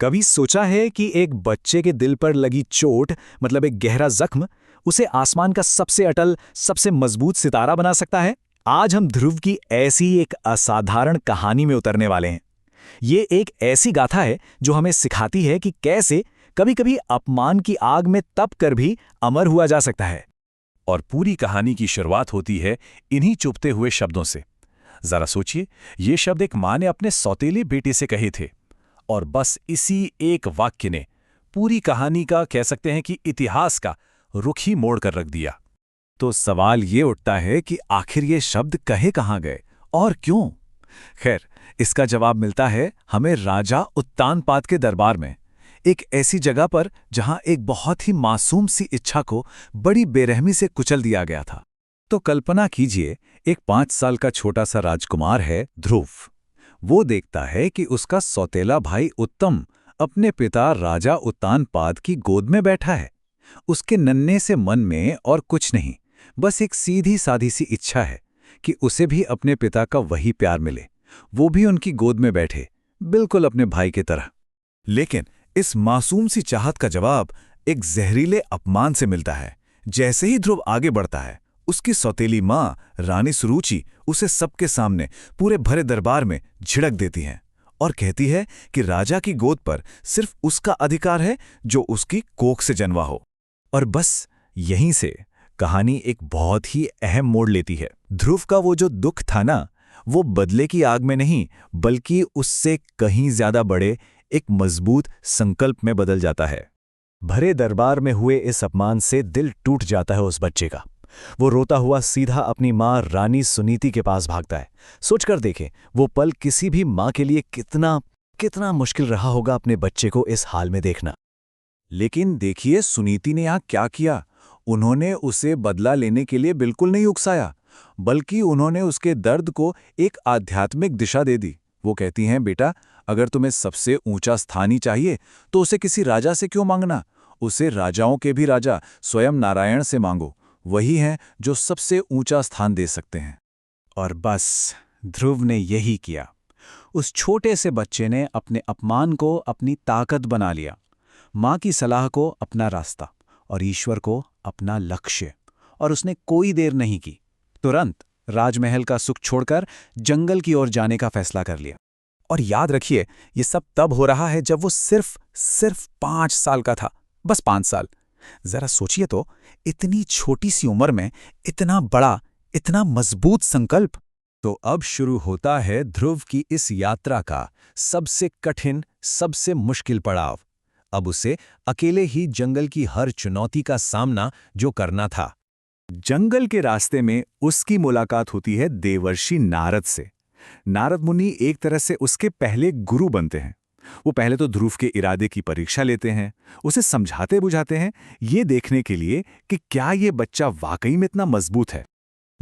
कभी सोचा है कि एक बच्चे के दिल पर लगी चोट, मतलब एक गहरा जख्म, उसे आसमान का सबसे अटल, सबसे मजबूत सितारा बना सकता है? आज हम ध्रुव की ऐसी एक असाधारण कहानी में उतरने वाले हैं। ये एक ऐसी गाथा है जो हमें सिखाती है कि कैसे कभी-कभी अपमान की आग में तप कर भी अमर हुआ जा सकता है। और पूरी कहानी की शुरुआत होती है इन्हीं चुभते हुए शब्दों से। जरा सोचिए, ये शब्द एक माँ ने अपने सौतेले बेटे से कहे थे, और बस इसी एक वाक्य ने पूरी कहानी का, कह सकते हैं कि इतिहास का, रुख ही मोड़ कर रख दिया। तो सवाल ये उठता है कि आखिर ये शब्द कहे कहाँ गए और क्यों? खैर, इसका जवाब मिलता है हमें राजा उत्तानपाद के दरबार में, एक ऐसी जगह पर जहां एक बहुत ही मासूम सी इच्छा को बड़ी बेरहमी से कुचल दिया गया था। तो कल्पना कीजिए, एक 5 साल का छोटा सा राजकुमार है ध्रुव। वो देखता है कि उसका सौतेला भाई उत्तम अपने पिता राजा उत्तानपाद की गोद में बैठा है। उसके नन्हे से मन में और कुछ नहीं, बस एक सीधी साधी सी इच्छा है कि उसे भी अपने पिता का वही प्यार मिले, वो भी उनकी गोद में बैठे, बिल्कुल अपने भाई की तरह। लेकिन इस मासूम सी चाहत का जवाब एक जहरीले अपमान से मिलता है। जैसे ही ध्रुव आगे बढ़ता है, उसकी सौतेली माँ रानी सुरुचि उसे सबके सामने, पूरे भरे दरबार में झिड़क देती हैं और कहती है कि राजा की गोद पर सिर्फ उसका अधिकार है जो उसकी कोख से जन्मा हो। और बस यहीं से कहानी एक बहुत ही अहम मोड़ लेती है। ध्रुव का वो जो दुख था ना, वो बदले की आग में नहीं, बल्कि उससे कहीं ज्यादा बड़े एक मजबूत संकल्प में बदल जाता है। भरे दरबार में हुए इस अपमान से दिल टूट जाता है उस बच्चे का। वो रोता हुआ सीधा अपनी माँ रानी सुनीति के पास भागता है। सोचकर देखें, वो पल किसी भी माँ के लिए कितना कितना मुश्किल रहा होगा अपने बच्चे को इस हाल में देखना। लेकिन देखिए, सुनीति ने यहाँ क्या किया। उन्होंने उसे बदला लेने के लिए बिल्कुल नहीं उकसाया, बल्कि उन्होंने उसके दर्द को एक आध्यात्मिक दिशा दे दी। वो कहती हैं, बेटा, अगर तुम्हें सबसे ऊंचा स्थान ही चाहिए तो उसे किसी राजा से क्यों मांगना, उसे राजाओं के भी राजा स्वयं नारायण से मांगो। वही हैं जो सबसे ऊंचा स्थान दे सकते हैं। और बस ध्रुव ने यही किया। उस छोटे से बच्चे ने अपने अपमान को अपनी ताकत बना लिया, माँ की सलाह को अपना रास्ता और ईश्वर को अपना लक्ष्य। और उसने कोई देर नहीं की, तुरंत राजमहल का सुख छोड़कर जंगल की ओर जाने का फैसला कर लिया। और याद रखिए, ये सब तब हो रहा है जब वो सिर्फ 5 साल का था। बस 5 साल। जरा सोचिए तो, इतनी छोटी सी उम्र में इतना बड़ा, इतना मजबूत संकल्प। तो अब शुरू होता है ध्रुव की इस यात्रा का सबसे कठिन, सबसे मुश्किल पड़ाव। अब उसे अकेले ही जंगल की हर चुनौती का सामना जो करना था। जंगल के रास्ते में उसकी मुलाकात होती है देवर्षि नारद से। नारद मुनि एक तरह से उसके पहले गुरु बनते हैं। वो पहले तो ध्रुव के इरादे की परीक्षा लेते हैं, उसे समझाते बुझाते हैं, ये देखने के लिए कि क्या ये बच्चा वाकई में इतना मजबूत है।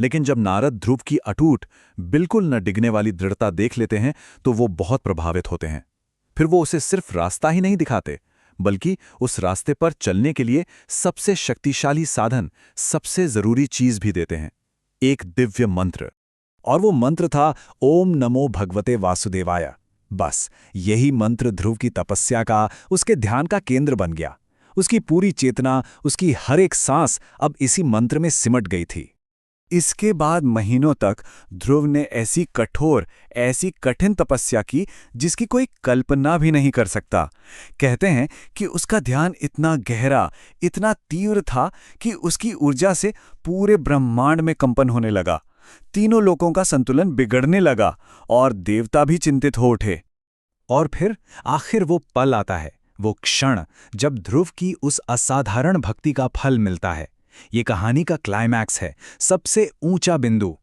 लेकिन जब नारद ध्रुव की अटूट, बिल्कुल न डिगने वाली दृढ़ता देख लेते हैं तो वो बहुत प्रभावित होते हैं। फिर वो उसे सिर्फ रास्ता ही नहीं दिखाते, बल्कि उस रास्ते पर चलने के लिए सबसे शक्तिशाली साधन, सबसे जरूरी चीज भी देते हैं, एक दिव्य मंत्र। और वो मंत्र था ओम नमो भगवते वासुदेवाय। बस यही मंत्र ध्रुव की तपस्या का, उसके ध्यान का केंद्र बन गया। उसकी पूरी चेतना, उसकी हर एक सांस अब इसी मंत्र में सिमट गई थी। इसके बाद महीनों तक ध्रुव ने ऐसी कठोर, ऐसी कठिन तपस्या की जिसकी कोई कल्पना भी नहीं कर सकता। कहते हैं कि उसका ध्यान इतना गहरा, इतना तीव्र था कि उसकी ऊर्जा से पूरे ब्रह्मांड में कंपन होने लगा। तीनों लोकों का संतुलन बिगड़ने लगा और देवता भी चिंतित हो उठे। और फिर आखिर वो पल आता है, वो क्षण, जब ध्रुव की उस असाधारण भक्ति का फल मिलता है। ये कहानी का क्लाइमैक्स है, सबसे ऊंचा बिंदु।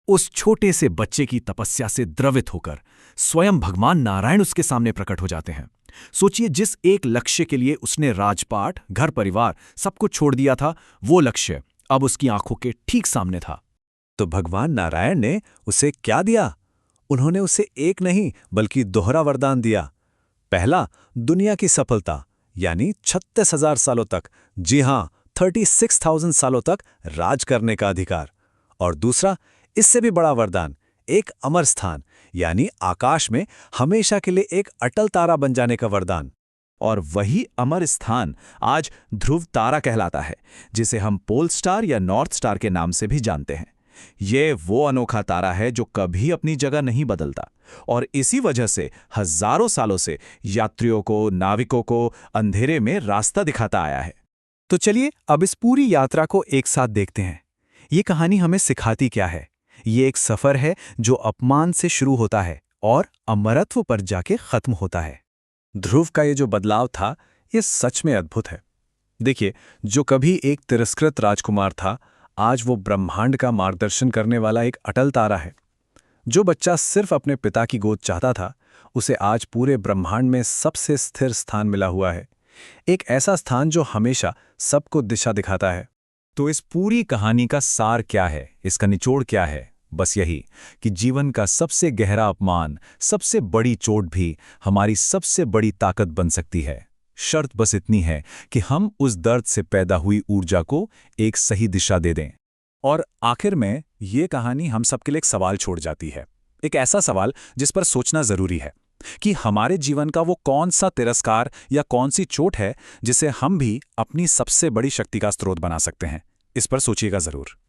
उस छोटे से बच्चे की तपस्या से द्रवित होकर स्वयं भगवान नारायण उसके सामने प्रकट हो जाते हैं। सोचिए, जिस एक लक्ष्य के लिए उसने राजपाट, घर परिवार, सब कुछ छोड़ दिया था, वो लक्ष्य अब उसकी आंखों के ठीक सामने था। तो भगवान नारायण ने उसे क्या दिया? उन्होंने उसे एक नहीं बल्कि दोहरा वरदान दिया। पहला, दुनिया की सफलता, यानी 36,000 सालों तक, जी हां, 36,000 सालों तक राज करने का अधिकार। और दूसरा, इससे भी बड़ा वरदान, एक अमर स्थान, यानी आकाश में हमेशा के लिए एक अटल तारा बन जाने का वरदान। और वही अमर स्थान आज ध्रुव तारा कहलाता है, जिसे हम पोल स्टार या नॉर्थ स्टार के नाम से भी जानते हैं। ये वो अनोखा तारा है जो कभी अपनी जगह नहीं बदलता और इसी वजह से हजारों सालों से यात्रियों को, नाविकों को अंधेरे में रास्ता दिखाता आया है। तो चलिए अब इस पूरी यात्रा को एक साथ देखते हैं। ये कहानी हमें सिखाती क्या है? ये एक सफर है जो अपमान से शुरू होता है और अमरत्व पर जाके खत्म होता है। ध्रुव का ये जो बदलाव था, ये सच में अद्भुत है। देखिए, जो कभी एक तिरस्कृत राजकुमार था, आज वो ब्रह्मांड का मार्गदर्शन करने वाला एक अटल तारा है। जो बच्चा सिर्फ अपने पिता की गोद चाहता था, उसे आज पूरे ब्रह्मांड में सबसे स्थिर स्थान मिला हुआ है। एक ऐसा स्थान जो हमेशा सबको दिशा दिखाता है। तो इस पूरी कहानी का सार क्या है, इसका निचोड़ क्या है? बस यही कि जीवन का सबसे गहरा अपमान, सबसे बड़ी चोट भी हमारी सबसे बड़ी ताकत बन सकती है। शर्त बस इतनी है कि हम उस दर्द से पैदा हुई ऊर्जा को एक सही दिशा दे दें। और आखिर में ये कहानी हम सबके लिए एक सवाल छोड़ जाती है, एक ऐसा सवाल जिस पर सोचना जरूरी है कि हमारे जीवन का वो कौन सा तिरस्कार या कौन सी चोट है जिसे हम भी अपनी सबसे बड़ी शक्ति का स्रोत बना सकते हैं। इस पर सोचिएगा जरूर।